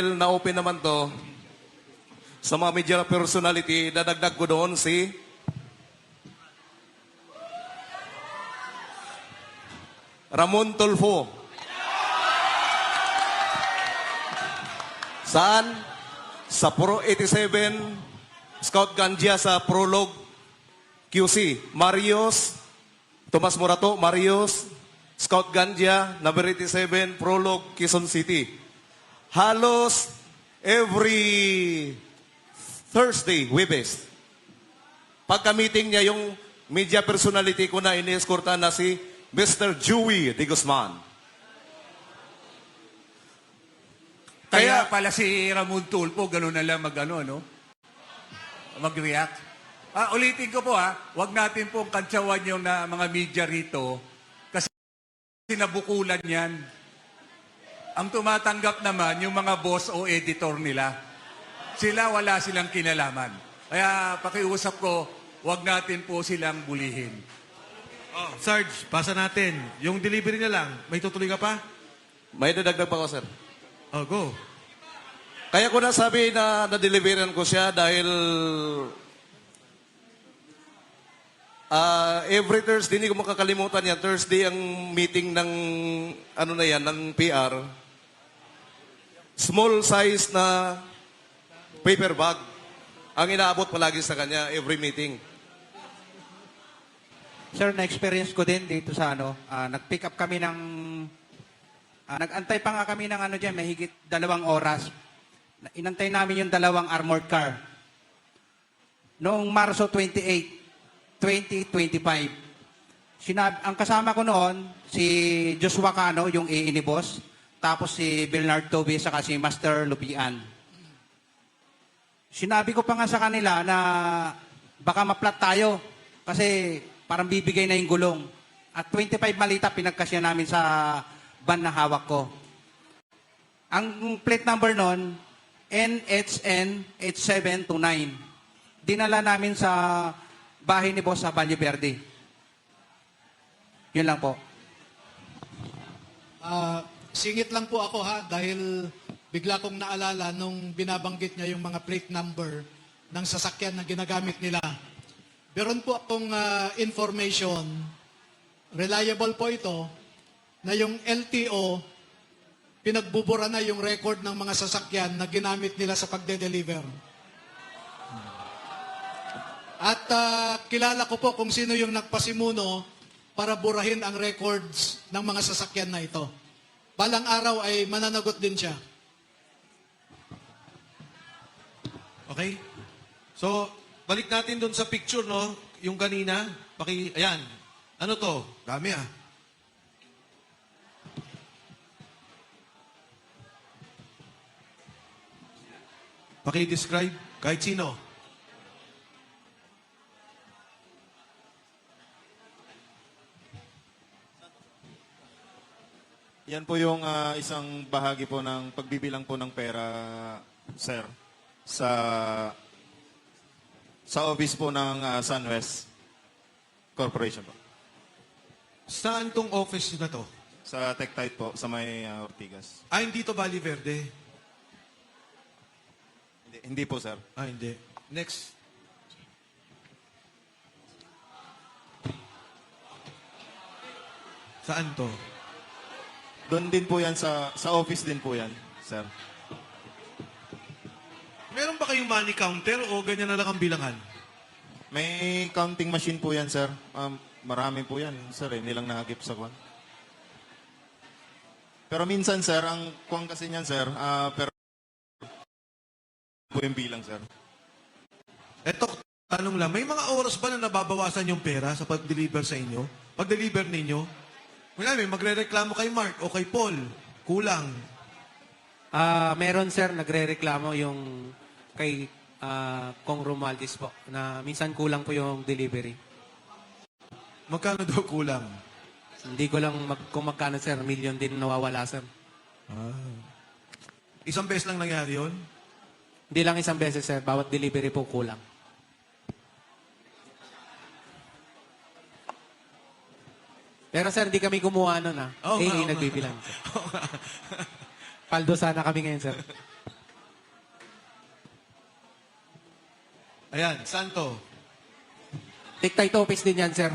na-open naman to, sa mga media personality, dadagdag ko doon si Ramon Tulfo. Saan? Sa Pro 87, Scout Gandia sa Prologue QC. Marios, Tomas Morato, Marios, Scout Gandia, number 87, Prologue, Quezon City. Halos every Thursday, Webes. Pagka-meeting niya, yung media personality ko na ini-escorta na si Mr. Joey de Guzman. Kaya pala si Ramon Tulfo, gano'n na lang mag-react. Ulitin ko po huwag natin pong kantsawan yung mga media rito kasi nabukulan yan. Ang tumatanggap naman yung mga boss o editor nila. Sila wala silang kinalaman. Kaya pakiusap ko, huwag natin po silang bulihin. Oh, Sarge, pasa natin. Yung delivery na lang, may tutuloy ka pa? May dadagdag pa ko, sir. Oh, go. Kaya ko nasabi na na-deliveran ko siya dahil every Thursday, hindi ko makakalimutan yan. Thursday ang meeting ng, ng PR. Small size na paper bag. Ang inaabot palagi sa kanya every meeting. Sir, na-experience ko din dito sa nag-pick up kami ng, nag-antay pa nga kami ng dyan, mahigit 2 oras. Inantay namin yung 2 armored car. Noong Marso 28, 2025. Ang kasama ko noon, si Joshua Cano, yung AA ni Boss, tapos si Bernard Toby, saka si Master Lupian. Sinabi ko pa nga sa kanila na baka maplat tayo kasi parang bibigay na yung gulong. At 25 malita pinagkasya namin sa van na hawak ko. Ang plate number nun, NHN 8729. Dinala namin sa bahay ni Boss sa Valle Verde. Yun lang po. Singit lang po ako dahil bigla kong naalala nung binabanggit niya yung mga plate number ng sasakyan na ginagamit nila. Meron po akong information, reliable po ito, na yung LTO, pinagbubura na yung record ng mga sasakyan na ginamit nila sa pagde-deliver. At kilala ko po kung sino yung nagpasimuno para burahin ang records ng mga sasakyan na ito. Balang araw ay mananagot din siya. Okay? So, balik natin doon sa picture, no? Yung kanina, ayan. Ano to? Dami Paki-describe kahit sino. Yan po yung isang bahagi po ng pagbibilang po ng pera, sir, sa office po ng SunWest Corporation po. Saan tong office na to? Sa Tectite po, sa may Ortigas. Hindi to Valle Verde. Hindi po, sir. Hindi. Next. Saan to? Doon din po yan, sa office din po yan, sir. Meron ba kayong money counter o ganyan na lang ang bilangan? May counting machine po yan, sir. Marami po yan, sir. Hindi lang nakagip sa kwan. Pero minsan, sir, ang kwan kasi niyan, sir, pero po yung bilang, sir. Eto, tanong lang, may mga oras ba na nababawasan yung pera sa pag-deliver sa inyo? Pag-deliver ninyo? May magre-reklamo kay Mark o kay Paul. Kulang. Meron sir, nagre-reklamo yung kay Kong Romualdez po na minsan kulang po yung delivery. Magkano daw kulang? Hindi ko lang kung magkano sir, million din nawawala sir. Isang beses lang nangyari yun? Hindi lang isang beses sir, bawat delivery po kulang. Pero sir, hindi kami kumuha nun Oo nga, oo nga. nagbibilang. Sir. Paldo sana kami ngayon sir. Ayan, Santo. Tick-tight office din yan, sir.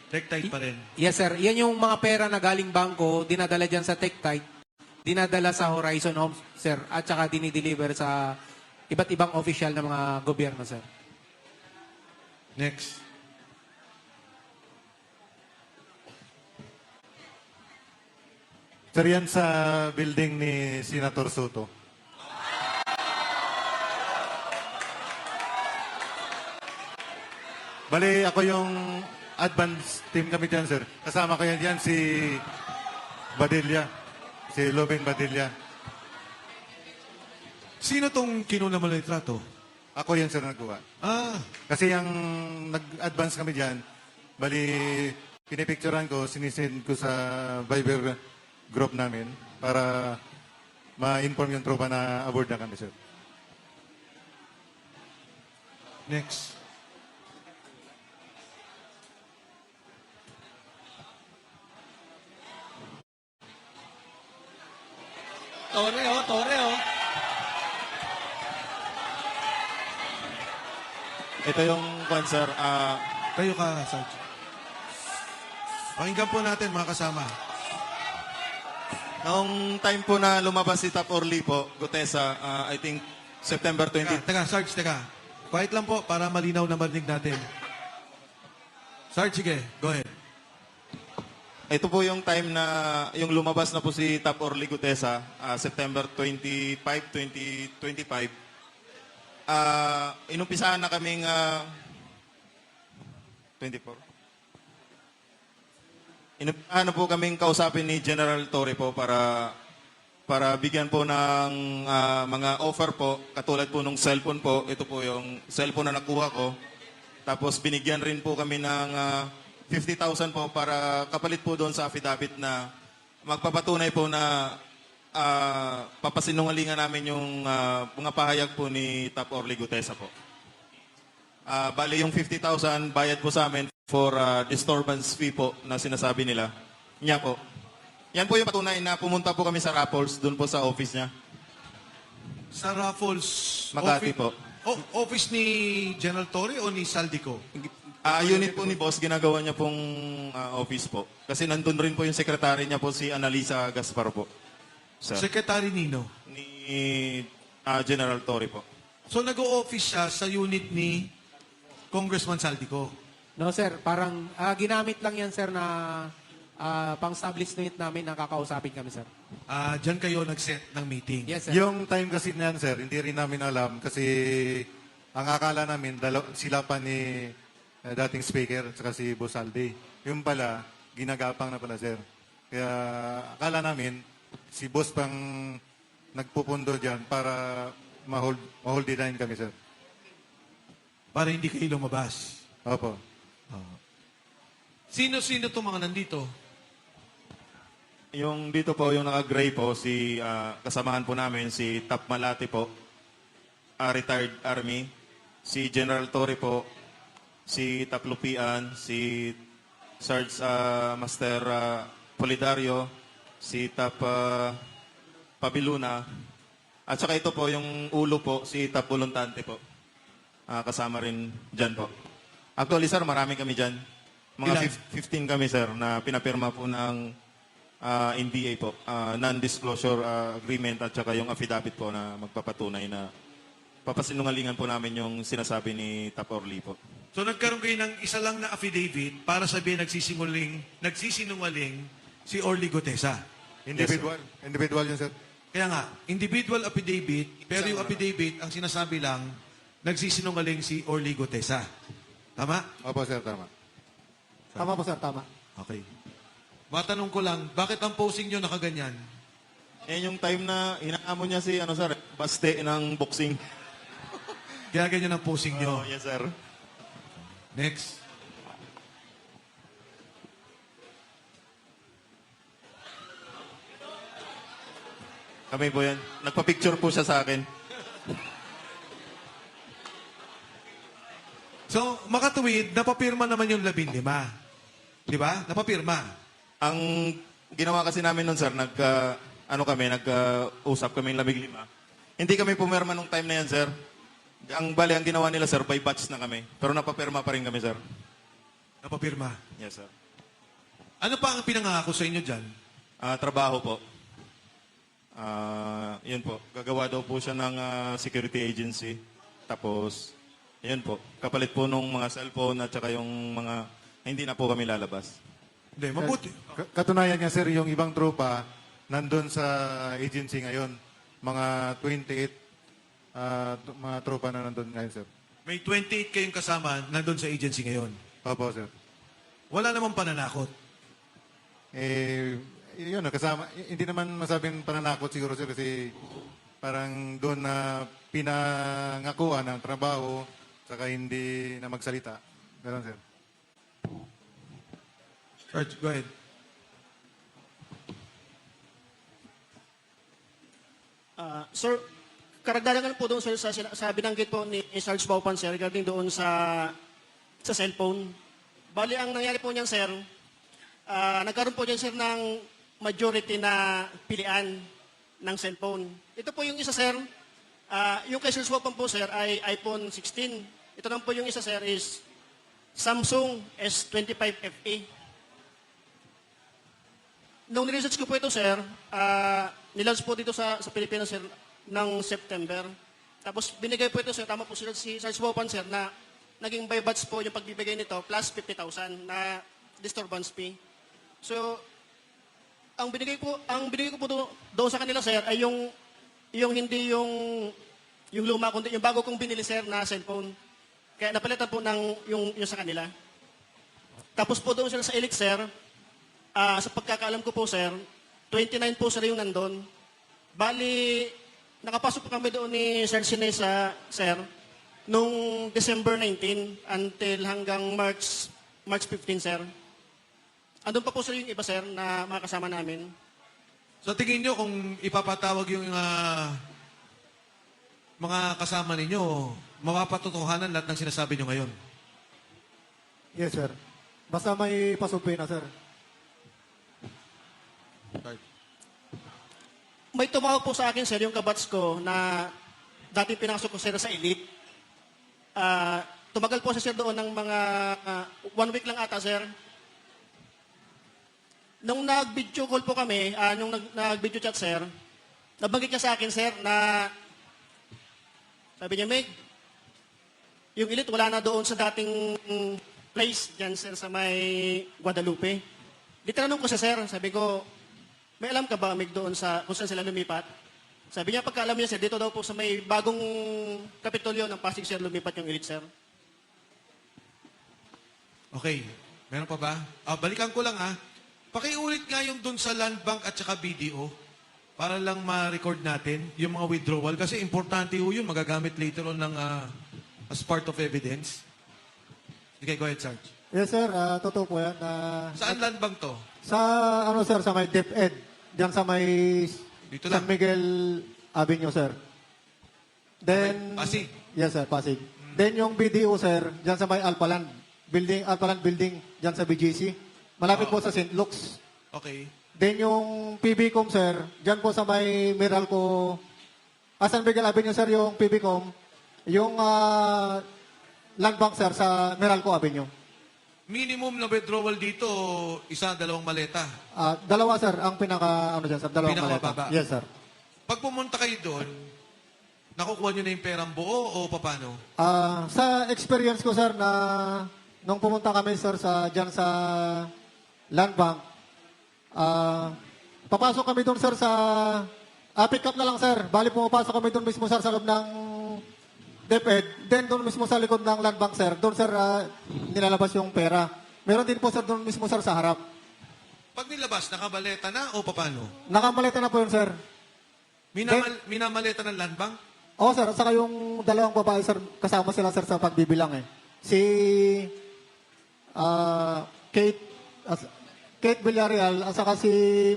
Tight pa rin. Yes, sir. Yan yung mga pera na galing bangko, dinadala dyan sa Tick-tight, dinadala sa Horizon Homes, sir, at saka dinideliver sa iba't ibang official na mga gobyerno, sir. Next. Sir, yan sa building ni Senator Soto. Bali, ako yung advance team kami dyan, sir. Kasama ko yan si Badilla. Si Loben Badilla. Sino tong kinuna mo ng litrato? Ako yan, sir, nagawa. Ah, Kasi yung nag-advance kami dyan, bali, pinipicturean ko, sinisend ko sa Viber group namin para ma-inform yung tropa na aboard na kami, sir. next. Tore. Ito yung sir. Kayo ka, Sarge. Pakinggan po natin, mga kasama. Noong time po na lumabas si Tap Orly po, Gutesa, I think September 20. Sarge, teka. Quiet lang po para malinaw na marinig natin. Sarge, sige, go ahead. Ito po yung time na yung lumabas na po si Tap Orly Gutesa, September 25, 2025. Inumpisahan na kaming 24. Inumpisahan na po kaming kausapin ni General Torre po para bigyan po ng mga offer po, katulad po nung cellphone po. Ito po yung cellphone na nakuha ko. Tapos binigyan rin po kami ng 50,000 po para kapalit po doon sa affidavit na magpapatunay po na papasinungalingan namin yung mga pahayag po ni Tap Orly Gutesa po. Bali yung 50,000 bayad po sa amin for disturbance fee po na sinasabi nila. Niya po. Yan po yung patunay na pumunta po kami sa Raffles, doon po sa office niya. Sa Raffles... Makati po. Office ni General Torre o ni Saldico? Unit po ni boss, ginagawa niya pong office po. Kasi nandun rin po yung sekretary niya po, si Annalisa Gaspar po. Sir. Secretary Nino. Ni General Torre po. So nag-o-office siya sa unit ni Congressman Saldico. No, sir. Parang ginamit lang yan, sir, na pang-establishment namin na kakausapin kami, sir. Diyan kayo nag-set ng meeting. Yes, sir. Yung time kasi niyan, sir, hindi rin namin alam kasi ang akala namin, sila pa ni dating speaker at si Boss Aldi. Yung pala, ginagapang na pala, sir. Kaya akala namin, si Boss pang nagpupundo dyan para ma-hold the line kami, sir. Para hindi kayo lumabas. Opo. Sino-sino itong mga nandito? Yung dito po, yung naka-gray po, kasamahan po namin, si Tap Malati po, retired Army, si General Torre po, si Tap Lupian, si Sarge Master Polidario, si Tap Pabiluna, at saka ito po, yung ulo po, si Tap Voluntante po. Kasama rin dyan po. Actually, sir, marami kami dyan. Mga 15 kami, sir, na pinapirma po ng NDA po. Non-disclosure agreement at saka yung affidavit po na magpapatunay na papasinungalingan po namin yung sinasabi ni Tap Orly po. So nagkaroon kayo ng isa lang na affidavit para sabihin nagsisinungaling si Orly Gutesa. Individual. Individual yun, sir. Kaya nga, individual affidavit, pero yung affidavit, ang sinasabi lang, nagsisinungaling si Orly Gutesa. Tama? Opo, sir, tama. Tama po, sir. Tama. Okay. Matanong ko lang, bakit ang posing nyo nakaganyan? Yung time na inaamo niya si, sir, baste ng boxing. Kaya ganyan ang posing nyo. Yes, sir. Next. Kami po yan. Nagpa-picture po siya sa akin. So, makatuwid, napapirma naman yung 15. Di ba? Napapirma. Ang ginawa kasi namin nun, sir, nag-usap kami 15. Hindi kami pumirma nung time na yan, sir. Ang ginawa nila, sir, by batch na kami. Pero napapirma pa rin kami, sir. Napapirma. Yes, sir. Ano pa ang pinangako sa inyo dyan? Trabaho po. Yun po. Gagawa daw po siya ng security agency. Tapos, yun po. Kapalit po nung mga cellphone at saka yung mga hindi na po kami lalabas. Hindi, mabuti. Katunayan nga, sir, yung ibang tropa nandun sa agency ngayon. Mga 28 mga tropa na nandun ngayon, sir. May 28 kayong kasama nandun sa agency ngayon. Opo, sir. Wala namang pananakot. Yun, kasama. Hindi naman masabing pananakot siguro, sir, kasi parang doon na pinangakuan ng trabaho saka hindi na magsalita. Ganun, sir. Sarge, go ahead. Sir, karagdagan po doon sir, sa binanggit po ni Sarge Baupan sir regarding doon sa cellphone. Bali, ang nangyari po niyan sir, nagkaroon po niyan sir ng majority na pilian ng cellphone. Ito po yung isa sir, yung kay Sarge Baupan po sir ay iPhone 16. Ito naman po yung isa sir is Samsung S25 FE. Nung niresearch ko po ito sir, nilaunch po dito sa Pilipinas sir ng September. Tapos binigay po ito sir, tama po si Sarge Baupan sir na naging by batch po yung pagbibigay nito plus 50,000 na disturbance fee. So, ang binigay ko po doon sa kanila sir ay yung hindi yung luma kundi yung bago kong binili sir na cellphone. Kaya napalitan po ng yung sa kanila. Tapos po doon sir sa Elite sir, sa pagkakaalam ko po sir, 29 po sir yung nandun. Bali, nakapasok po kami doon ni Sir Sinesa, sir, nung December 19 until hanggang March 15, sir. Andun pa po sir yung iba, sir, na mga kasama namin. So tingin nyo kung ipapatawag yung mga kasama ninyo, mapapatotohanan lahat ng sinasabi nyo ngayon? Yes, sir. Basta may pasupin na, sir. May tumawag po sa akin, sir, yung kabats ko na dati pinasok ko sir sa Elite. Tumagal po siya sir doon ng mga 1 week lang ata, sir. Nung nag-video call po kami, nung nag-video chat, sir, nabanggit niya sa akin, sir, na sabi niya, Meg, yung Elite wala na doon sa dating place dyan, sir, sa may Guadalupe. Di tinanong ko siya, sir, sabi ko, may alam ka ba, Meg, doon sa kung saan sila lumipat? Sabi niya, pagkaalam niya, sir, dito daw po sa may bagong kapitolyo ng Pasig, sir, lumipat yung Elite, sir. Okay. Meron pa ba? Balikan ko lang Pakiulit nga yung dun sa Land Bank at saka BDO para lang ma-record natin yung mga withdrawal kasi importante yun magagamit later on as part of evidence. Okay, go ahead, Sarge. Yes, sir. Totoo po yan. Saan Land Bank to? Sa, sir, sa may DepEd. Diyan sa may Dito San lang. Miguel Avenue, sir. Then, Pasig. Yes, sir, Pasig. Then yung BDO, sir, diyan sa may Alpaland Building, diyan sa BGC. Malapit po sa St. Luke's. Okay. Then yung PBCom, sir, diyan po sa may Meralco, San Miguel Avenue, sir, yung PBCom. Yung Land Bank, sir, sa Meralco Avenue. Minimum na withdrawal dito, isa, dalawang maleta. Dalawa, sir, ang dyan, sir, dalawang Pinakamababa. maleta. Yes, sir. Pag pumunta kayo doon, nakukuha nyo na yung perang buo o paano? Sa experience ko, sir, na nung pumunta kami, sir, dyan sa Land Bank, papasok kami doon, sir, pick up na lang, sir. Bali, pumapasok kami doon mismo, sir, sa loob ng DepEd. Then, doon mismo sa likod ng Land Bank, sir. Doon, sir, nilalabas yung pera. Meron din po, sir, doon mismo, sir, sa harap. Pag nilabas, nakabaleta na o paano? Nakamaleta na po yun, sir. Minamaleta ng Land Bank? Oo, sir. At saka yung dalawang babae, sir, kasama sila, sir, sa pagbibilang, Si Kate Villarreal at saka si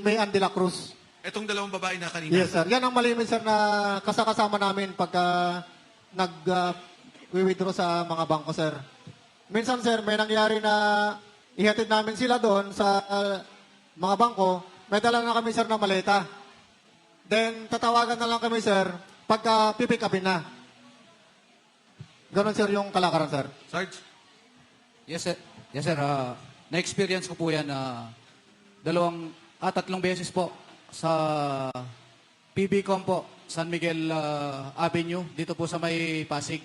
May Ann de la Cruz. Etong dalawang babae na kanina? Yes, sir. Yan ang malimit, sir, na kasama namin pagka nag-withdraw sa mga bangko, sir. Minsan, sir, may nangyari na ihatid namin sila doon sa mga bangko. May dala na kami, sir, na maleta. Then, tatawagan na lang kami, sir, pagka pipick upin na. Ganon, sir, yung kalakaran, sir. Sarge? Yes, sir. Yes, sir. Na-experience ko po yan tatlong beses po sa PBCom po, San Miguel Avenue, dito po sa may Pasig.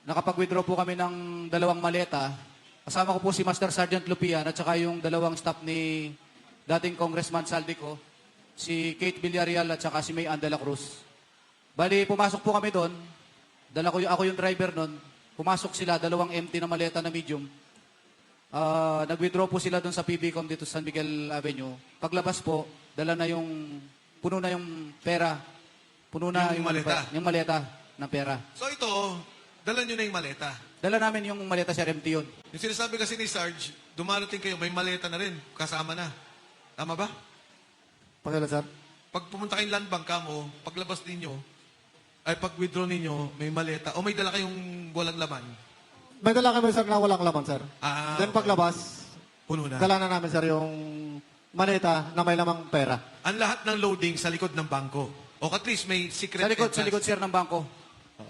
Nakapag-withdraw po kami ng 2 maleta. Kasama ko po si Master Sergeant Lupian at saka yung 2 staff ni dating Congressman Saldico, si Kate Villarreal at saka si May Ann de la Cruz. Bali, pumasok po kami doon. Ako yung driver doon. Pumasok sila, 2 empty na maleta na medium. Nag-withdraw po sila doon sa PBCom dito sa San Miguel Avenue. Paglabas po, puno na yung pera. Puno na Yung maleta. Yung maleta ng pera. So ito, dala nyo na yung maleta. Dala namin yung maleta, sir, empty yun. Yung sinasabi kasi ni Sarge, dumarating kayo, may maleta na rin, kasama na. Tama ba? Pakailan, sir? Pag pumunta kayong land bank mo, paglabas ninyo, ay pag-withdraw ninyo, may maleta, o may dala kayong walang laman, May dala kami, sir, na walang laman, sir. Then okay. paglabas, Puno na. dala na namin, sir, yung maleta na may lamang pera. Ang lahat ng loading sa likod ng bangko. O at least may secret Sa likod, sir, ng bangko.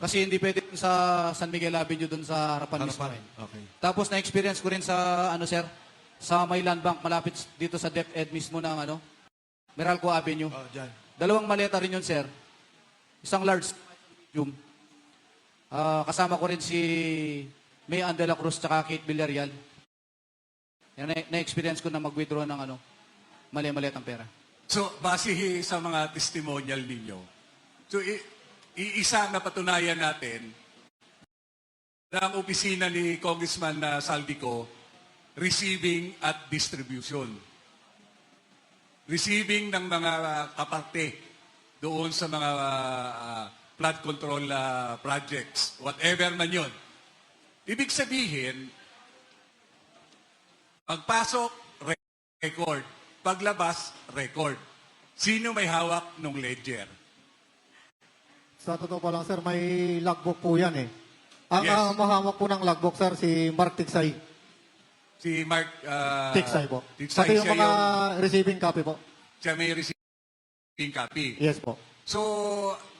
Kasi hindi pwede sa San Miguel Avenue doon sa harapan mismo. Okay. Tapos na-experience ko rin sa, sir, sa may land bank, malapit dito sa DepEd mismo ng, Meralco Avenue. Oh, dyan. 2 maleta rin yun, sir. Isang large medium. Kasama ko rin si May Ann de la Cruz tsaka Kate Villarreal. Yan, na-experience ko na mag-withdraw ng mali-maliit ang pera. So, base sa mga testimonial ninyo, so iisa na patunayan natin na ang opisina ni Congressman Saldico, receiving at distribution. Receiving ng mga kaparte doon sa mga flood control projects, whatever man yun. Ibig sabihin, pagpasok, record. Paglabas, record. Sino may hawak ng ledger? Sa totoo pa lang, sir, may logbook po yan, eh. Ang Yes. mahawak po ng logbook, sir, si Mark Tiksay. Si Mark Tiksay po. Tiksay, Pati yung siya mga receiving copy po. siya may receiving copy. Yes po. So,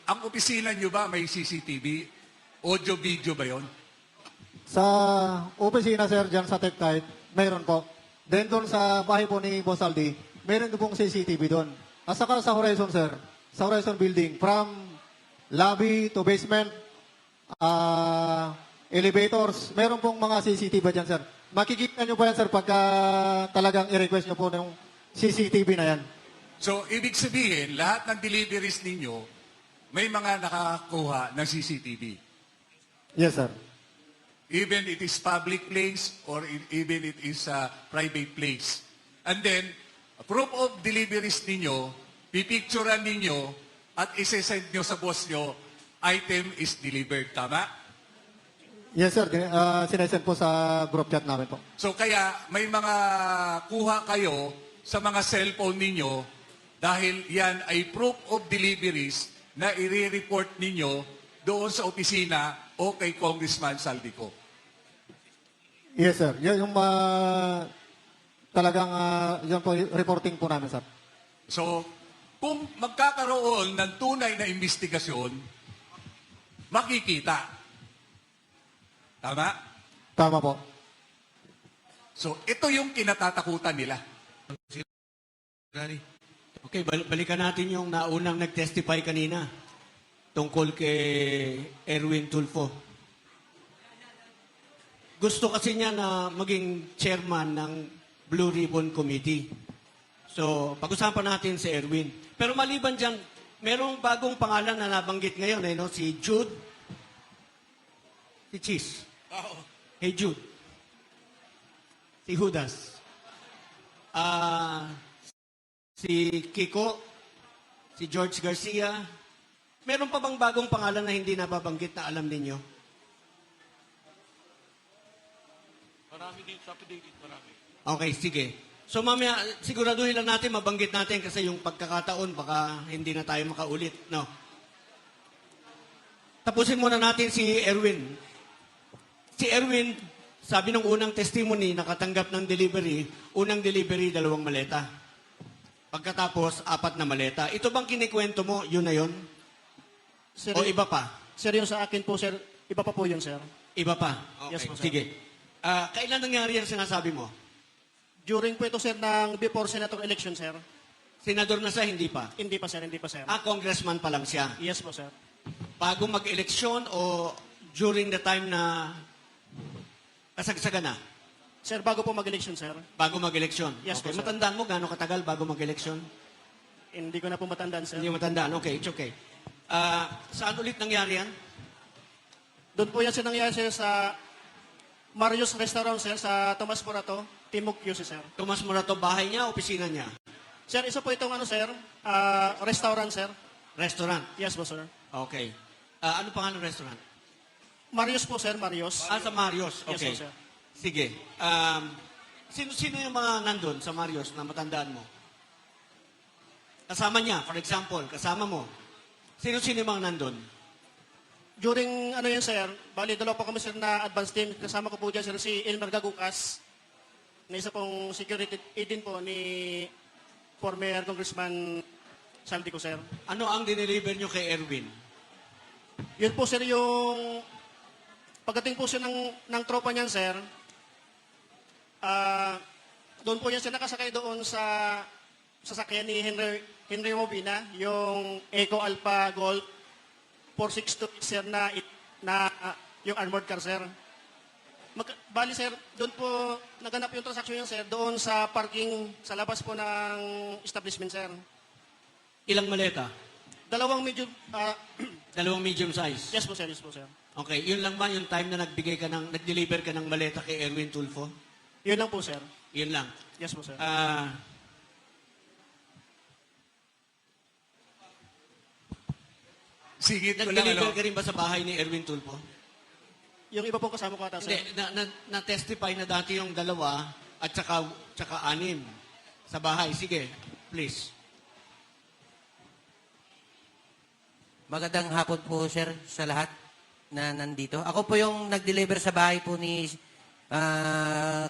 ang opisina nyo ba may CCTV? Audio-video ba yon? Sa opisina, sir, dyan sa TechTite, mayroon po. Then doon sa bahay po ni Boss Aldi, mayroon din pong CCTV doon. At saka sa Horizon, sir, sa Horizon Building, from lobby to basement, elevators, mayroon pong mga CCTV dyan, sir. Makikita nyo po yan, sir, pagka talagang i-request nyo po ng CCTV na yan. So, ibig sabihin, lahat ng deliveries ninyo, may mga nakakuha ng CCTV. Yes, sir. Even it is public place or even it is a private place. And then, proof of deliveries ninyo, pipicturean ninyo, at isesend nyo sa boss nyo, item is delivered. Tama? Yes, sir. Sinesend po sa group chat namin po. So kaya may mga kuha kayo sa mga cellphone ninyo dahil yan ay proof of deliveries na i-report ninyo doon sa opisina o kay Congressman Saldico. Yes, sir. Yan yung talagang yan po, reporting po namin, sir. So, kung magkakaroon ng tunay na investigasyon, makikita. Tama? Tama po. So, ito yung kinatatakutan nila. Gani? Okay, balikan natin yung naunang nag-testify kanina tungkol kay Erwin Tulfo. Gusto kasi niya na maging chairman ng Blue Ribbon Committee. So, pag-usapan natin si Erwin. Pero maliban dyan, merong bagong pangalan na nabanggit ngayon, no? Si Jude. Si Cheese. Hey Jude. Si Judas. Si Kiko. Si George Garcia. Meron pa bang bagong pangalan na hindi nababanggit na alam ninyo? Okay, sige. So mamaya, siguraduhin lang natin, mabanggit natin kasi yung pagkakataon, baka hindi na tayo makaulit. No? Tapusin muna natin si Erwin. Si Erwin, sabi ng unang testimony, nakatanggap ng delivery, unang delivery, 2 maleta. Pagkatapos, 4 na maleta. Ito bang kinikwento mo, yun na yun? Sir, O iba pa? Sir, yung sa akin po, sir, Iba pa po yun, sir. Iba pa? Okay, Yes po, sir. sige. Kailan nangyari ang sinasabi mo? During po ito, sir, ng before senator election, sir. Senador na siya, hindi pa? Hindi pa, sir. Hindi pa, sir. Congressman pa lang siya. Yes po, sir. Bago mag-eleksyon o during the time na kasagsagan na? Sir, bago po mag-election, sir. Bago mag-eleksyon? Yes Okay. po, sir. Matandaan mo gaano katagal bago mag-eleksyon? Hindi ko na po matandaan, sir. Hindi mo matandaan. Okay, it's okay. Saan ulit nangyari yan? Doon po yan, sir, nangyari, sir, sa Marius Restaurant, sir, sa Tomas Morato, Timog QC, sir. Tomas Morato, bahay niya, opisina niya? Sir, isa po itong ano, sir, restaurant, sir. Restaurant? Yes po, sir. Okay. Ano pangalan ng restaurant? Marius po, sir, Marius. Sa Marios. Yes Okay. po, sir. Sige. Sino yung mga nandun sa Marios na matandaan mo? Kasama niya, for example, kasama mo. Sino yung mga nandun? During, ano yan, sir, bali, dalawa po kami, sir, na advance team. Kasama ko po dyan, sir, si Elmer Gagukas, na isa pong security aid din po ni former Congressman Saldico, sir. Ano ang dineliver nyo kay Erwin? Yun po, sir, yung pagdating po siya ng tropa niyan, sir, doon po yan siya nakasakay doon sa sasakyan ni Henry Mobina, yung Eco Alpha Golf 462, sir, na yung armored car, sir. Bali, sir, doon po naganap yung transaksyon niya, sir, doon sa parking sa labas po ng establishment, sir. Ilang maleta? Dalawang medyo, Dalawang medium size? yes po, sir, yes po, sir. Okay, yun lang ba yung time na nag-deliver ka ng maleta kay Erwin Tulfo? Yun lang po, sir. Yun lang. Yes po, sir. Sigit ko lang, Nag-deliver ano, ka rin ba sa bahay ni Erwin Tulfo? Yung iba pong kasama ko ata, sir. Hindi, na-testify na dati yung dalawa at saka anim sa bahay. Sige, please. Magandang hapon po, sir, sa lahat na nandito. Ako po yung nag-deliver sa bahay po ni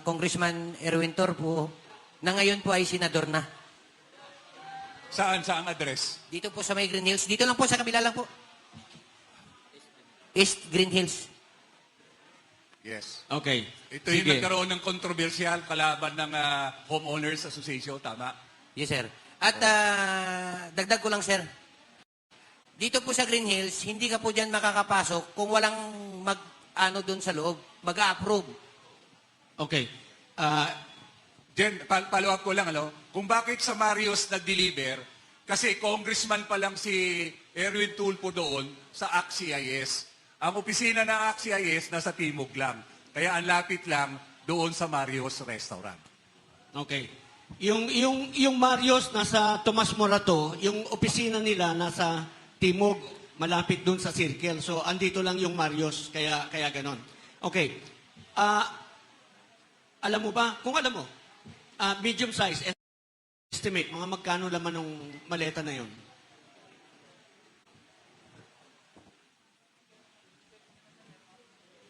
Congressman Erwin Tulfo na ngayon po ay senador na. saan ang address? Dito po sa may Green Hills. Dito lang po, sa kabila lang po. East Green Hills. Yes. Okay. Ito yung nagkaroon ng kontrobersyal kalaban ng Homeowners Association, tama? Yes, sir. At dagdag ko lang, sir. Dito po sa Green Hills, hindi ka po dyan makakapasok kung walang mag-ano doon sa loob, mag-approve. Okay. Jen, follow up ko lang, ano? Kung bakit sa Marios nag-deliver, kasi congressman pa lang si Erwin Tulfo doon sa ACT-CIS. Ang opisina ng ACT-CIS nasa Timog lang. Kaya ang lapit lang doon sa Marios Restaurant. Okay. Yung Marios nasa Tomas Morato, yung opisina nila nasa Timog, malapit dun sa circle. So, andito lang yung Marios, kaya ganon. Okay. Alam mo ba, kung alam mo, medium size, estimate, mga magkano laman ng maleta na yun?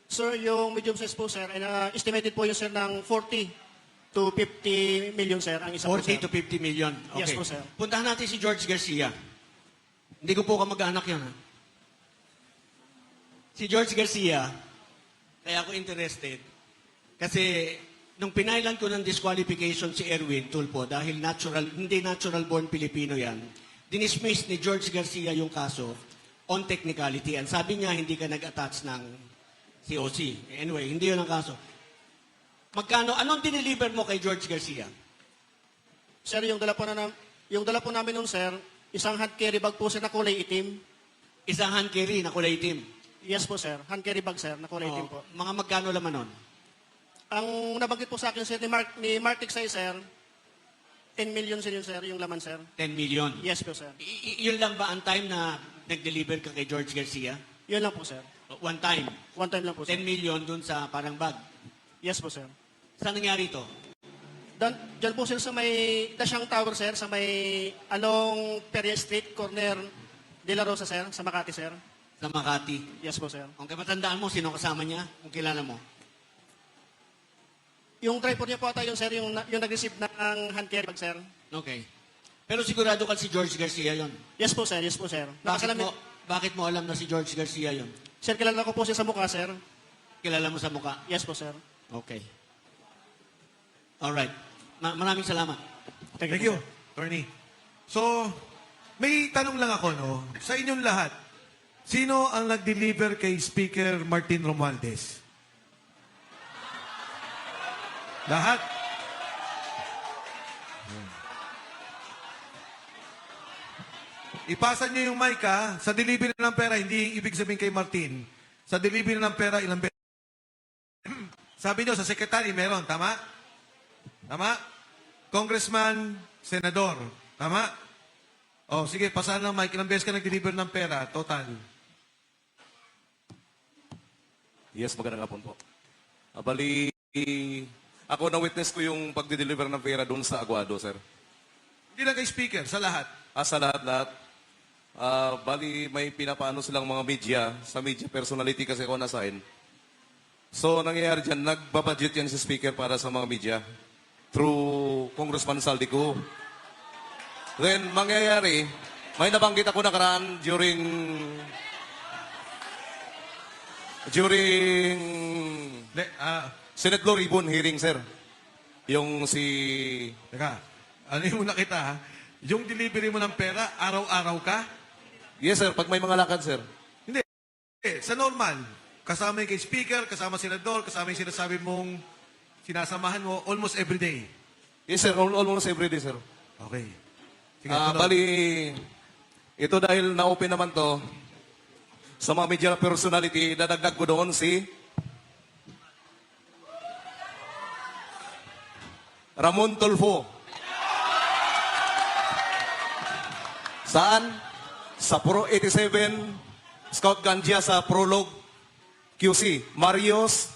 Sir, yung medium size po, sir, estimated po yun, sir, ng 40 to 50 million, sir, ang isa po, sir. 40 to 50 million. Okay. Yes po, sir. Puntahan natin si George Garcia. Hindi ko po kamag-anak yun, ha? Si George Garcia, kaya ako interested, kasi nung pinailan ko ng disqualification si Erwin Tulfo dahil hindi natural born Pilipino yan, dinismiss ni George Garcia yung kaso on technicality. And sabi niya, hindi ka nag-attach ng COC. Anyway, hindi yun ang kaso. Anong dineliver mo kay George Garcia? Sir, yung dala po namin nun, sir, isang hand carry bag po, sir, na kulay itim. Isang hand carry na kulay itim. Yes po, sir. Hand carry bag, sir, na kulay itim po. Mga magkano laman nun? Ang nabanggit po sa akin, sir, ni Mark Tiksay, sir, 10 million, sir, yun, sir, yung laman, sir. 10 million. Yes po, sir. Yun lang ba ang time na nag-deliver ka kay George Garcia? Yun lang po, sir. One time. One time lang po, sir. 10 million dun sa parang bag. Yes po, sir. Saan nangyari ito? Diyan po, sir, sa may Dasyang Tower, sir, sa may along Peria Street, corner De La Rosa, sir, sa Makati, sir. Sa Makati. Yes po, sir. Kung matandaan mo, sino kasama niya? Kung kilala mo? Yung driver niya po ata yun, sir, yung nag-receive ng hand carry bag, sir. Okay. Pero sigurado ka si George Garcia yon. Yes po, sir. Yes po, sir. Bakit mo alam na si George Garcia yon? Sir, kilala ko po siya sa mukha, sir. Kilala mo sa mukha? Yes po, sir. Okay. Alright. Maraming salamat. Thank you, Attorney. So, may tanong lang ako, no? Sa inyong lahat, sino ang nag-deliver kay Speaker Martin Romualdez? Lahat? Ipasa niyo yung mic, ha? Sa delivery ng pera, hindi ibig sabihin kay Martin. Sa delivery ng pera, ilang beses? Sabi niyo, sa secretary, meron. Tama? Tama? Congressman, senador. Tama? O, sige, pasahan ng mic. Ilang beses ka nag-deliver ng pera? Total. Yes, magandang hapon po. Bali, ako na-witness ko yung pagdi-deliver ng pera doon sa Aguado, sir. Hindi lang kay speaker, sa lahat. Sa lahat-lahat. Bali, may pinapaano silang mga media. Sa media personality kasi ako na-assign. So, nangyayari dyan, nagbabudget yan si speaker para sa mga media through Congressman Saldico. Then, mangyayari, may nabanggit ako nakaraan during Senate Blue Ribbon hearing, sir. Yung si... Teka, ano yung nakita, ha? Yung delivery mo ng pera, araw-araw ka? Yes, sir. Pag may mga lakad, sir. Hindi. Sa normal, kasama yung kay speaker, kasama senador, kasama yung sinasabi mong sinasamahan mo almost every day. Yes, sir. Almost every day, sir. Okay. Sige, tunod. Bali, ito dahil na-open naman to, sa mga media personality, dadagdag ko doon si Ramon Tulfo. Saan? Sa Pro 87, Scout Gandia sa Prolog QC. Marios,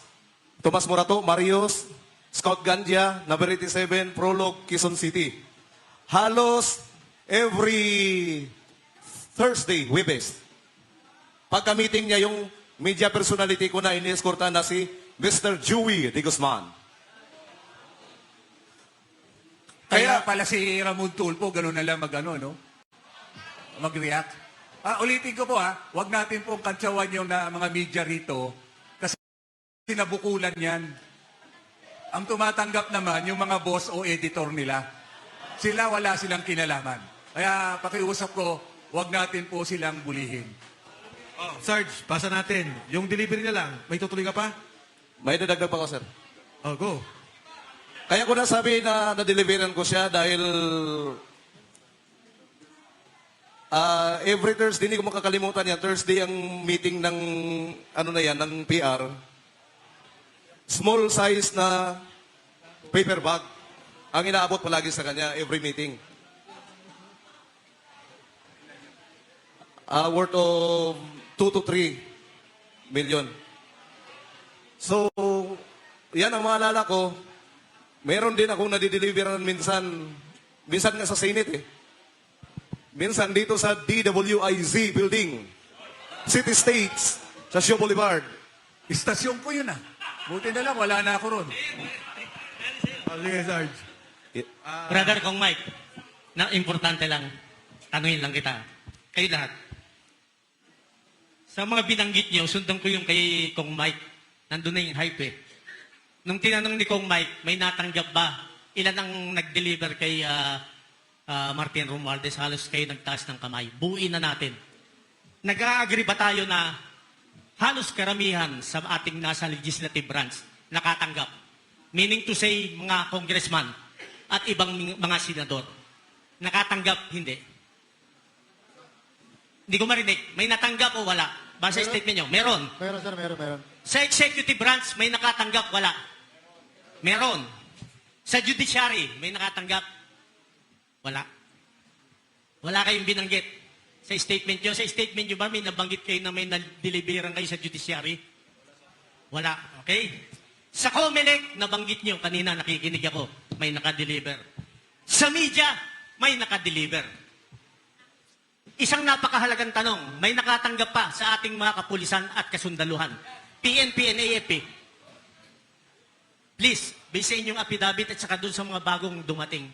Tomas Morato, Marios, Scout Gandia, number 87, Prolog, Quezon City. Halos every Thursday, Webes. Pagka-meeting niya, yung media personality ko na ini-escortan na si Mr. Joey de Guzman. Kaya pala si Ramon Tulfo, gano'n na lang mag-react. Ulitin ko po, huwag natin pong kantsawan yung mga media rito kasi nabukulan yan. Ang tumatanggap naman, yung mga boss o editor nila. Sila, wala silang kinalaman. Kaya pakiusap ko, huwag natin po silang bulihin. Oh, Sarge, pasa natin. Yung delivery na lang, may tutuloy ka pa? May dadagdag pa ko, sir. Oh, go. Kaya ko nasabi na na-deliveran ko siya dahil every Thursday, hindi ko makakalimutan yan. Thursday ang meeting ng, ng PR. Small size na paper bag. Ang inaabot palagi sa kanya every meeting. Worth of 2 to 3 million. So, yan ang maalala ko. Meron din akong nadideliveran minsan nga sa Senate eh. Minsan dito sa DWIZ building, City States, sa Shaw Boulevard. Istasyon ko yun Buti na lang, wala na ako ron. Sige, Sarge. Brother Kong Mike, na importante lang, tanungin lang kita. Kayo lahat. Sa mga binanggit niyo, sundan ko yung kay Kong Mike. Nandun na yung hype eh. Nung tinanong ni Kong Mike, may natanggap ba? Ilan ang nag-deliver kay Martin Romualdez? Halos kayo nagtaas ng kamay. Buuin na natin. Nag-agree ba tayo na halos karamihan sa ating nasa legislative branch nakatanggap? Meaning to say, mga congressman at ibang mga senador. Nakatanggap, hindi. Hindi ko marinig. May natanggap o wala? Base sa statement nyo. Meron. Meron, sir. Meron. Sa executive branch, may nakatanggap, wala. Meron. Sa judiciary, may nakatanggap, wala. Wala kayong binanggit. Sa statement nyo. Sa statement nyo ba, may nabanggit kayo na may na-deliveran kayo sa judiciary? Wala. Okay? Sa COMELEC, nabanggit nyo, kanina nakikinig ako, may nakadeliver. Sa media, may nakadeliver. Isang napakahalagang tanong, may nakatanggap pa sa ating mga kapulisan at kasundaluhan. PNP and AFP. Please, based sa inyong affidavit at saka dun sa mga bagong dumating,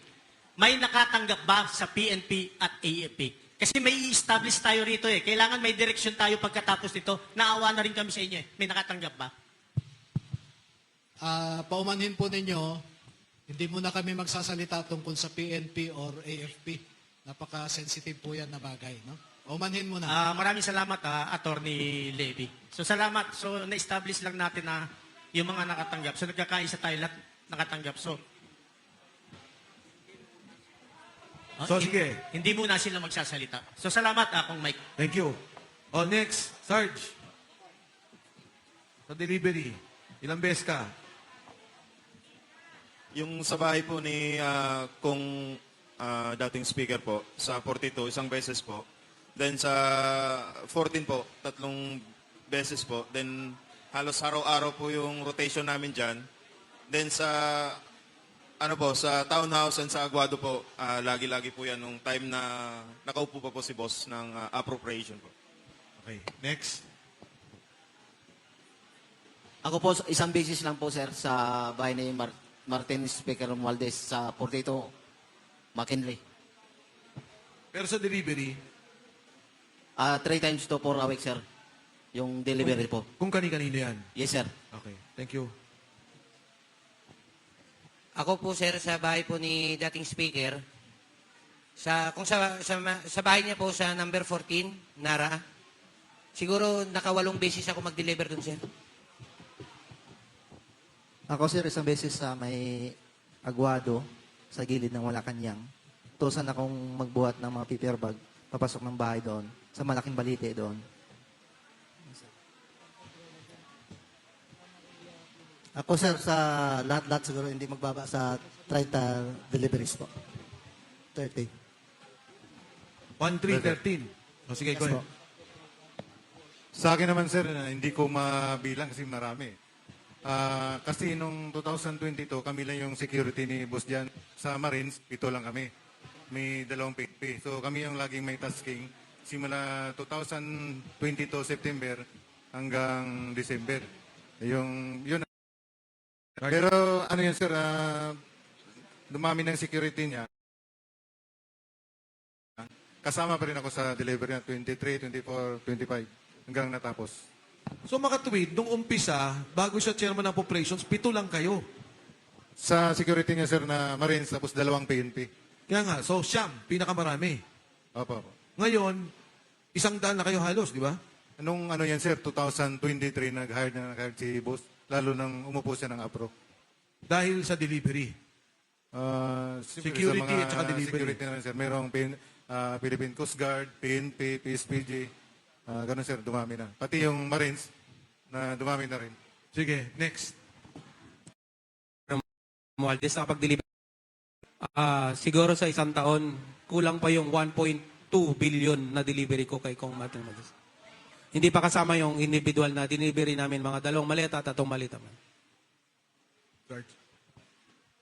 may nakatanggap ba sa PNP at AFP? Kasi may i-establish tayo rito eh. Kailangan may direksyon tayo pagkatapos nito. Naawa na rin kami sa inyo eh. May nakatanggap ba? Paumanhin po ninyo, hindi muna kami magsasalita tungkol sa PNP or AFP. Napaka-sensitive po yan na bagay. No? Paumanhin muna. Maraming salamat, Attorney Levy. So salamat. So na-establish lang natin na yung mga nakatanggap. So nagkakaisa tayo lahat nakatanggap. So, Sige. Hindi muna sila magsasalita. So salamat, Kong Mike. Thank you. Next, Sarge. Sa delivery, ilang beses ka? Yung sa bahay po ni kung dating speaker po, sa 42, isang beses po. Then sa 14 po, 3 beses po. Then halos araw-araw po yung rotation namin dyan. Then sa sa townhouse and sa Aguado po, lagi-lagi po yan nung time na nakaupo pa po si boss ng appropriation po. Okay, next. Ako po, isang beses lang po, sir, sa bahay ni Martin Speaker Romualdez sa 42, McKinley. Pero sa delivery, 3 times to 4 a week, sir. Yung delivery po. kung kani-kanino yan. Yes, sir. Okay, thank you. Ako po, sir, sa bahay po ni dating speaker, sa bahay niya po sa number 14, Nara, siguro naka 8 beses ako mag-deliver dun, sir. Ako, sir, isang beses sa may Aguado, sa gilid ng Malacanang. Tusan akong magbuhat ng mga paper bag, papasok ng bahay doon, sa malaking balite doon. Ako, sir, sa lahat-lahat siguro hindi magbaba sa 30 deliveries po. 30. 1-3-13. Sige, go ahead. Sa akin naman, sir, hindi ko mabilang kasi marami. Kasi nung 2022, kami lang yung security ni Boss Jan. Sa Marines, 7 lang kami. May 2 PNP. So kami yung laging may tasking simula 2022 September hanggang December. Yun. Pero ano yun, sir, dumami ng security niya. Kasama pa rin ako sa delivery na 23, 24, 25 hanggang natapos. So makatuwid, nung umpisa, bago siya chairman ng operations, 7 lang kayo. Sa security niya, sir, na Marines, tapos 2 PNP. Kaya nga, so siyam, pinakamarami. Opo. Ngayon, 100 na kayo halos, di ba? Nung ano yan, sir, 2023, nag-hire si Boss, lalo nang umupo siya ng APRO. Dahil sa delivery. Security sa mga at saka delivery. Security na rin, sir. Merong Philippine Coast Guard, PNP, PSPG. Ganun, sir, dumami na. Pati yung Marines, na dumami na rin. Sige, next. Romualdez, nakapag-deliver. Siguro sa isang taon, kulang pa yung 1.2 billion na delivery ko kay Kong Martin Romualdez. Hindi pa kasama yung individual na delivery namin, mga 2 maleta at 3 maleta man.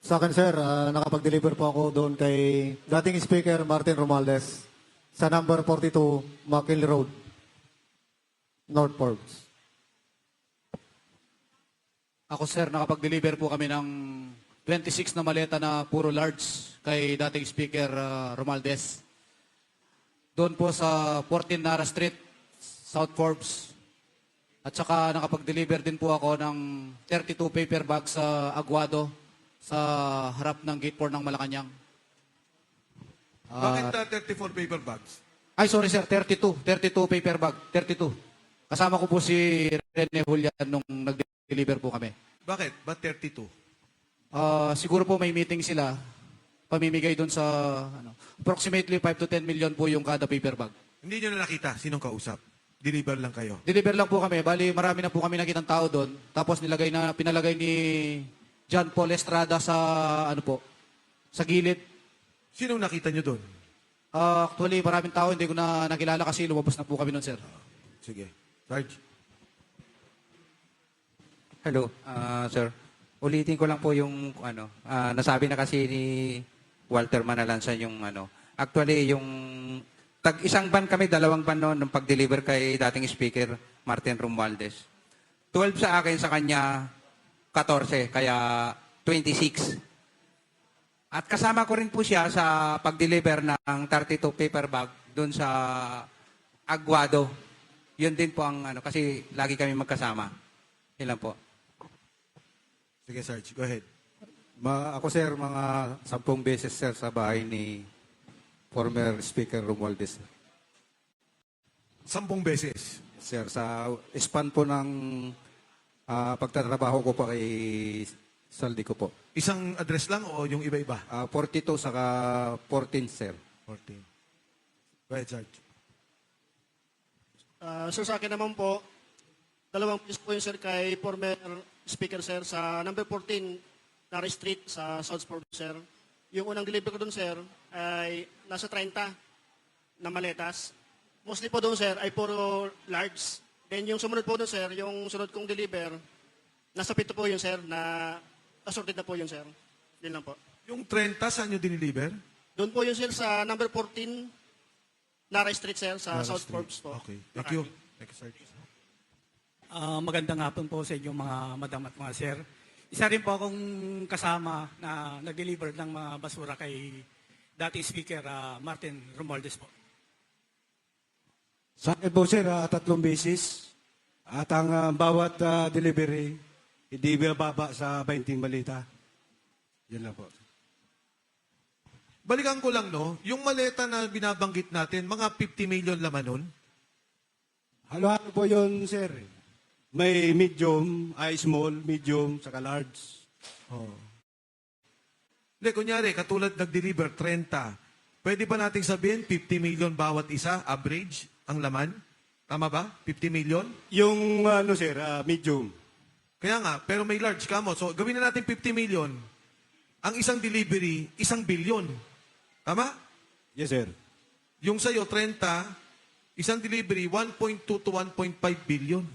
Sa akin, sir, nakapag-deliver po ako doon kay dating Speaker Martin Romualdez sa number 42, McKinley Road, North Forbes. Ako, sir, nakapag-deliver po kami ng 26 na maleta na puro large kay dating Speaker Romualdez. Doon po sa 14 Nara Street, South Forbes. At saka nakapag-deliver din po ako ng 32 paper bags sa Aguado sa harap ng gate 4 ng Malacanang. Bakit 34 paper bags? Ay, sorry, sir, 32 paper bag, 32. Kasama ko po si Rene Julian nung nag-deliver po kami. Bakit? Ba't 32? Siguro po may meeting sila. Pamimigay doon sa approximately 5 to 10 million po yung kada paper bag. Hindi nyo na nakita. Sinong kausap? Deliver lang kayo. Deliver lang po kami. Bali, marami na po kami nakitang tao doon. Tapos pinalagay ni John Paul Estrada sa sa gilid. Sinong nakita nyo doon? Actually, maraming tao hindi ko na nakilala kasi lumabas na po kami noon, sir. Sige. Sarge. Hello, sir. Ulitin ko lang po yung nasabi na kasi ni Walter Manalansan yung actually yung tag-isang ban kami, 2 ban noon nung pag-deliver kay dating Speaker Martin Romualdez. 12 sa akin, sa kanya 14, kaya 26. At kasama ko rin po siya sa pag-deliver ng 32 paper bag doon sa Aguado. Yun din po ang ano, kasi lagi kami magkasama. Yun lang po. Sige, Sarge. Go ahead. Ako sir, mga 10 beses sir sa bahay ni former Speaker Romualdez. 10 beses. Sir, sa span po ng pagtatrabaho ko pa kay Saldi ko po. Isang address lang o yung iba-iba? 42 saka 14 sir. 14. Go ahead, Sarge. Sir, sa akin naman po, 2 piece po yung sir kay former speaker sir sa number 14 Nara Street sa Southport sir. Yung unang deliver ko doon sir ay nasa 30 na maletas. Mostly po doon sir ay puro large. Then yung sumunod po doon sir, yung sunod kong deliver, nasa 7 po yun sir na assorted na po yun sir. Yun lang po. Yung 30, saan nyo diniliver? Doon po yun sir sa number 14 Nara Street sir sa Nara South Street. Forbes po. Okay. Thank you. Thank you, Sarge. Magandang hapon po sa inyong mga madam at mga sir. Isa rin po akong kasama na nag-deliver ng mga basura kay dating Speaker Martin Romualdez po. Sa akin po sir, 3 beses. At ang bawat delivery, hindi bababa sa 20 malita. Yan lang po. Balikan ko lang, no? Yung maleta na binabanggit natin, mga 50 million laman nun? Halo-halo po yun, sir. May medium, small, medium, saka large. Oh. Hindi, kunyari, katulad nag-deliver 30. Pwede ba nating sabihin 50 million bawat isa, average, ang laman? Tama ba? 50 million? Yung, sir, medium. Kaya nga, pero may large ka mo. So, gawin na natin 50 million. Ang isang delivery, 1 billion. Tama? Yes, sir. Yung sa'yo, 30, isang delivery, 1.2 to 1.5 billion.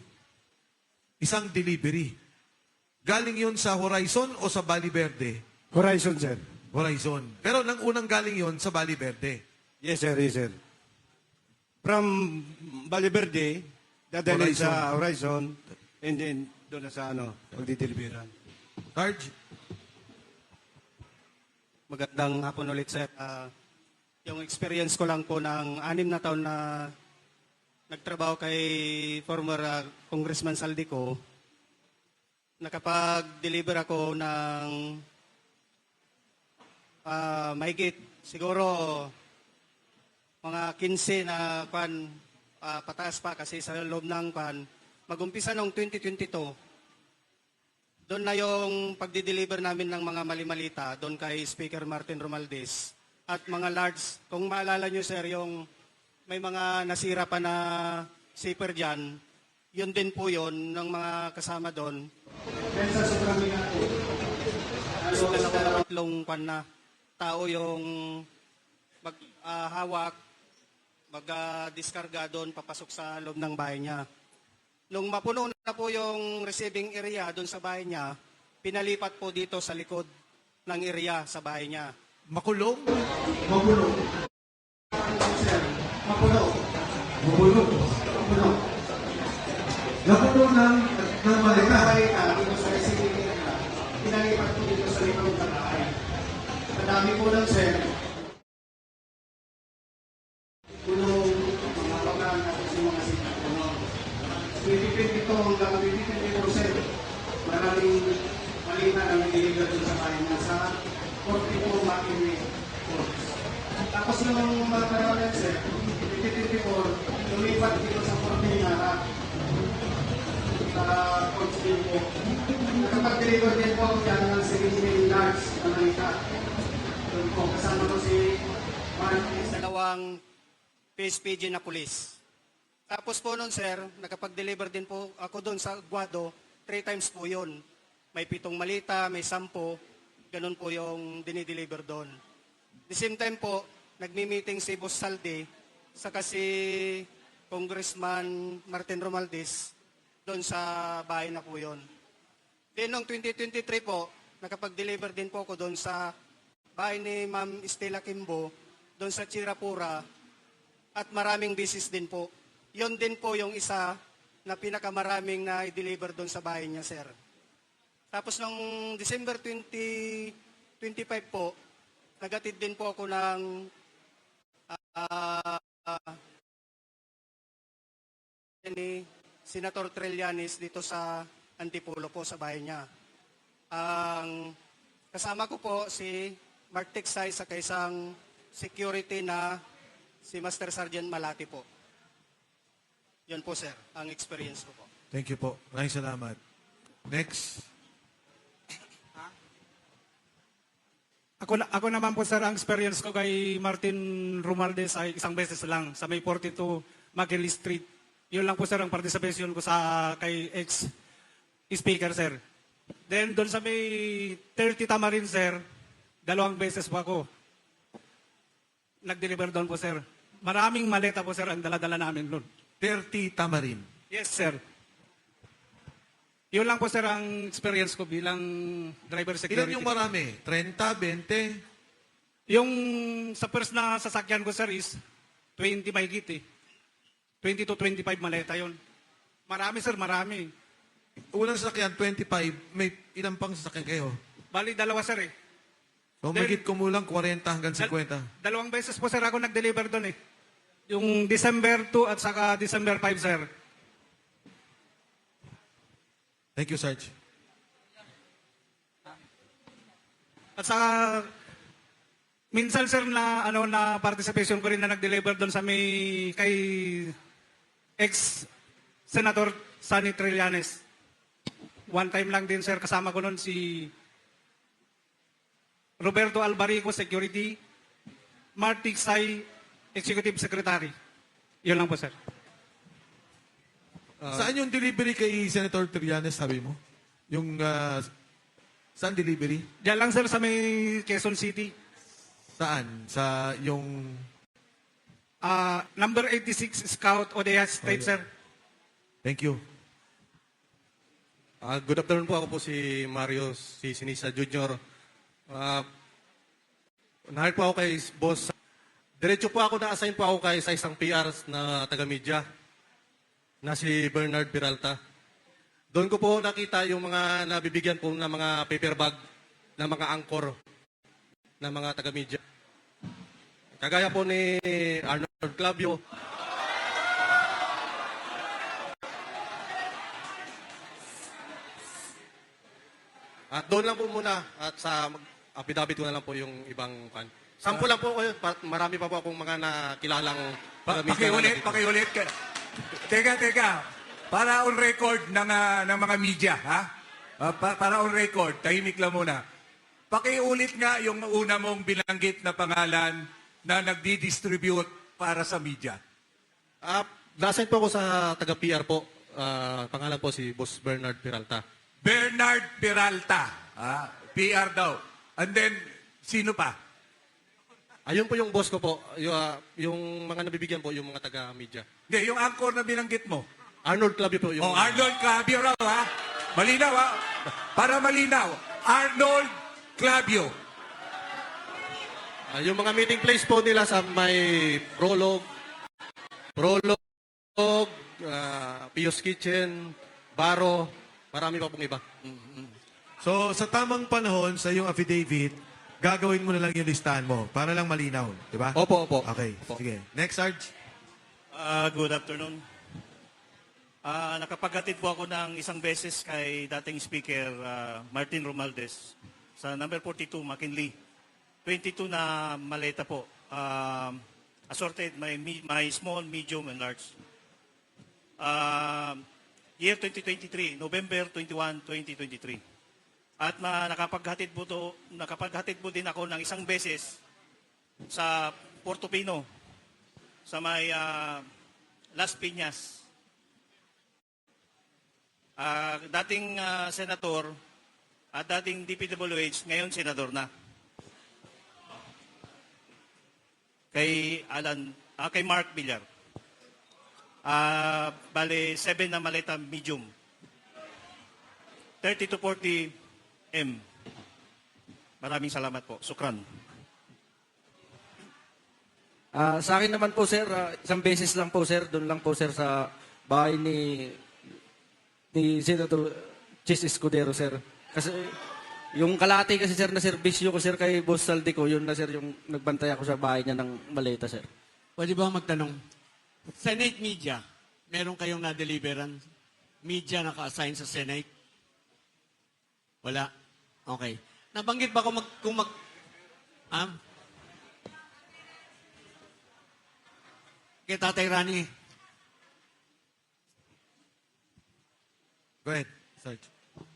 Isang delivery. Galing yun sa Horizon o sa Bali Verde? Horizon, sir. Horizon. Pero nang unang galing yun sa Bali Verde. Yes, sir. Yes, sir. From Bali Verde, dadalhin sa Horizon, and then doon na sa magdideliveran. Sarge? Magandang hapon ulit sir. Yung experience ko lang po ng 6 na taon na nagtrabaho kay former Congressman Saldico, nakapag-deliver ako ng mahigit siguro mga 15 na pataas pa kasi sa loob ng mag-umpisa noong 2022. Doon na yung pagdi-deliver namin ng mga mali-malita doon kay Speaker Martin Romualdez. At mga large, kung maalala nyo sir, yung may mga nasira pa na zipper dyan, yun din po yun ng mga kasama doon. Then sa sobrang lingat po, tatlong na tao yung maghawak, mag-diskarga doon, papasok sa loob ng bahay niya. Nung mapuno na po yung receiving area doon sa bahay niya, pinalipat po dito sa likod ng area sa bahay niya. Makulong? Makulong. Makulong. Makulong. Makulong. Nakulong ng malita. Dito sa receiving area, pinalipat po dito sa likod ng bahay. Madami po lang sir. Kulong, mga pagkaan at mga sita. 2022 hanggang 2024, maraming malita na nag-deliver dun sa bahay na sa 44 Makiwi Courts. Tapos nung mga panahon sir, 2024, lumipat dito sa 14 Nara sa Courts din po. Nakapag-deliver din po ako dyan ng 17 large na malita. Doon po, kasama ko si Mark, dalawang PSPG na pulis. Tapos po nun, sir, nakapag-deliver din po ako doon sa Guado, 3 times po yun. May 7 malita, may 10, ganun po yung dinideliver doon. The same time po, nagmi-meeting si Boss Saldi, saka si Congressman Martin Romualdez, doon sa bahay na po yun. Then noong 2023 po, nakapag-deliver din po ako doon sa bahay ni Ma'am Estela Kimbo, doon sa Chirapura, at maraming business din po. Yon din po yung isa na pinakamaraming na i-deliver doon sa bahay niya, sir. Tapos noong December 2025 po, nagatid din po ako ng ni Senator Trillanes dito sa Antipolo po sa bahay niya. Ang kasama ko po si Mark Tiksay sa isang security na si Master Sergeant Malati po. Yun po sir, ang experience ko po. Thank you po. Maraming salamat. Next. Ako naman po sir, ang experience ko kay Martin Romualdez ay isang beses lang sa may 42 McKinley Street. Yun lang po sir ang participation ko sa kay ex-speaker sir. Then doon sa may 30 Tamarin sir, 2 beses po ako nag-deliver doon po sir. Maraming maleta po sir ang dala-dala namin doon. 30 Tamarin. Yes sir. Yun lang po sir ang experience ko bilang driver security. Ilan yung marami? 30, 20? Yung sa first na sasakyan ko sir is 20 mahigit eh. 20 to 25 maleta yun. Marami sir, marami. Unang sasakyan, 25. May ilan pang sasakyan kayo? Bali, 2 sir eh. So, magit kumulang 40 hanggang 50. 2 beses po sir ako nag-deliver doon eh. Yung December 2 at saka December 5 sir. Thank you, Sarge. At saka minsan sir na na participation ko rin na nag-deliver doon sa may kay ex-Senator Sonny Trillanes. One time lang din sir, kasama ko noon si Roberto Albarico, Security, Mark Tiksay, Executive Secretary. Yun lang po sir. Saan yung delivery kay Senator Trillanes, sabi mo? Yung, saan delivery? Diyan lang sir sa may Quezon City. Saan? Sa yung... Number 86 Scout Odea State, sir. Thank you. Good afternoon po. Ako po si Mario C. Sinisa Jr. Nahal po ako kay boss. Diretso po ako, na-assign po ako kay sa isang PR na taga-media na si Bernard Peralta. Doon ko po nakita yung mga nabibigyan po ng mga paper bag na mga anchor na mga taga-media. Kagaya po ni Arnold Clavio. At doon lang po muna at sa affidavit ko na lang po yung ibang pan. Sample lang po kayo. Marami pa po akong mga nakilalang taga-media. Pakiulit. Teka. Para on record ng mga media, ha? Para on record, tahimik lang muna. Pakiulit nga yung una mong binanggit na pangalan na nagdi-distribute para sa media. Na-assign po ako sa taga-PR po. Pangalan po si Boss Bernard Peralta. Bernard Peralta. PR daw. And then, sino pa? Ayun po yung boss ko po. Yung mga nabibigyan po, yung mga taga-media. Hindi, yung anchor na binanggit mo. Arnold Clavio po. Yung... Arnold Clavio raw, ha? Malinaw, ha? Para malinaw. Arnold Clavio. Yung mga meeting place po nila sa may Prolog, Pio's Kitchen, Baro, marami pa pong iba. So, sa tamang panahon, sa iyong affidavit, gagawin mo na lang yung listahan mo para lang malinaw. Di ba? Opo. Okay, sige. Next, Sarge. Good afternoon. Nakapaghatid po ako ng isang beses kay dating Speaker Martin Romualdez sa number 42 McKinley. 22 na maleta po. Assorted, may small, medium, and large. Year 2023, November 21, 2023. At nakapaghatid po din ako ng isang beses sa Portofino, sa may Las Piñas. Dating senator at dating DPWH, ngayon senador na. Kay Mark Villar. Bale, 7 na maleta medium. 30 to 40 M. Maraming salamat po. Sukran. Sa akin naman po, sir, isang beses lang po, sir. Doon lang po, sir, sa bahay ni Senator Chis Escudero, sir. Kasi yung kalahati kasi, sir, na serbisyo ko, sir, kay Boss Saldico, yun na, sir, yung nagbantay ako sa bahay niya ng maleta, sir. Pwede ba magtanong? Senate media, meron kayong na-deliveran? Media naka-assign sa Senate? Wala? Okay. Nabanggit ba kay Tatay Rani? Go ahead, Sarge.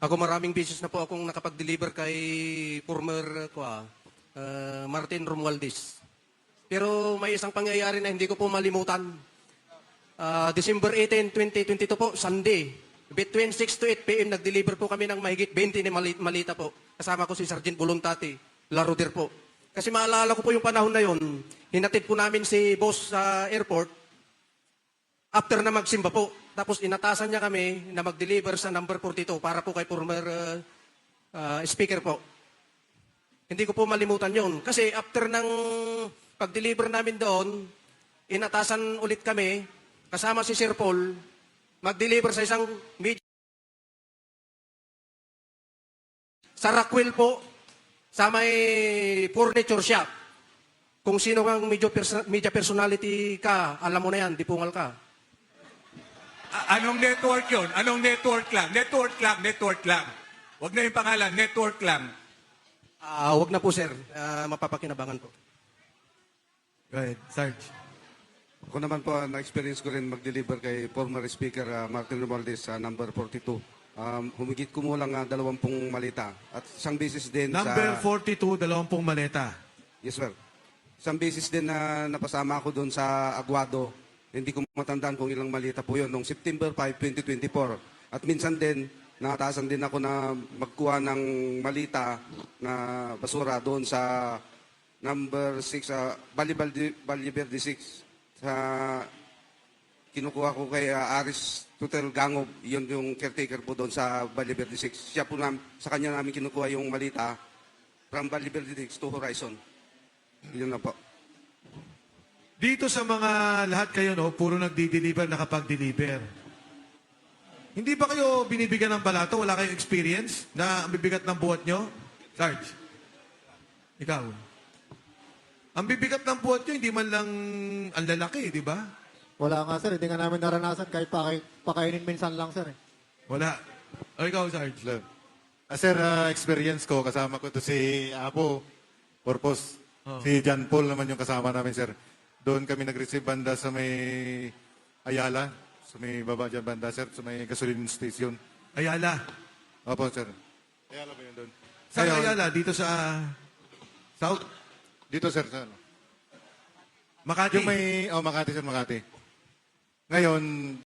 Ako maraming beses na po akong nakapag-deliver kay former Martin Romualdez. Pero may isang pangyayari na hindi ko po malimutan. December 18, 2022 po, Sunday. Between 6 to 8 p.m. nag-deliver po kami ng mahigit 20 na malita po. Kasama ko si Sergeant Voluntati, Laruder po. Kasi maalala ko po yung panahon na yon, hinatid po namin si boss sa airport after na magsimba po. Tapos inatasan niya kami na mag-deliver sa number 42 para po kay former speaker po. Hindi ko po malimutan yon. Kasi after ng pag-deliver namin doon, inatasan ulit kami, kasama si Sir Paul, mag-deliver sa isang media. Sa Rockwell po, sa may furniture shop. Kung sino kang media personality ka, alam mo na yan, dipungal ka. Anong network yun? Anong network lang? Network lang. Huwag na yung pangalan, network lang. Wag na po, sir. Mapapakinabangan po. Go ahead, Sarge. Ako naman po, na-experience ko rin mag-deliver kay former Speaker Martin Romualdez sa number 42. Humigit kumulang 20 malita. At isang beses din Number sa... 42, 20 maleta. Yes, sir. Isang beses din na napasama ako doon sa Aguado. Hindi ko matandaan kung ilang malita po yun. Noong September 5, 2024. At minsan din, nakatasan din ako na magkuha ng malita na basura doon sa number 6, Baliberde 6. Sa kinukuha ko kay Aris Tutel Gangob, yun yung caretaker po doon sa Baliberde 6. Siya po sa kanya namin kinukuha yung malita from Baliberde 6 to Horizon. Yun na po. Dito sa mga lahat kayo, no, puro nagdi-deliver, nakapag-deliver. Hindi ba kayo binibigyan ng balato? Wala kayong experience na ang bibigat ng buhat nyo? Sarge, ikaw. Ang bibigat ng buhat nyo, hindi man lang ang lalaki, di ba? Wala nga, sir. Hindi nga namin naranasan kahit pakainin minsan lang, sir. Wala. O ikaw, Sarge. Sir, experience ko, kasama ko to si Apo, Purpose. Si John Paul naman yung kasama namin, sir. Doon kami nag-receive banda sa may Ayala, sa may baba dyan banda, sir, sa may gasoline station. Ayala? Opo, sir. Ayala ba yun doon? Saan Ayala? Dito sa South? Dito, sir, sa ano? Makati? Yung may, Makati, sir, Makati. Ngayon,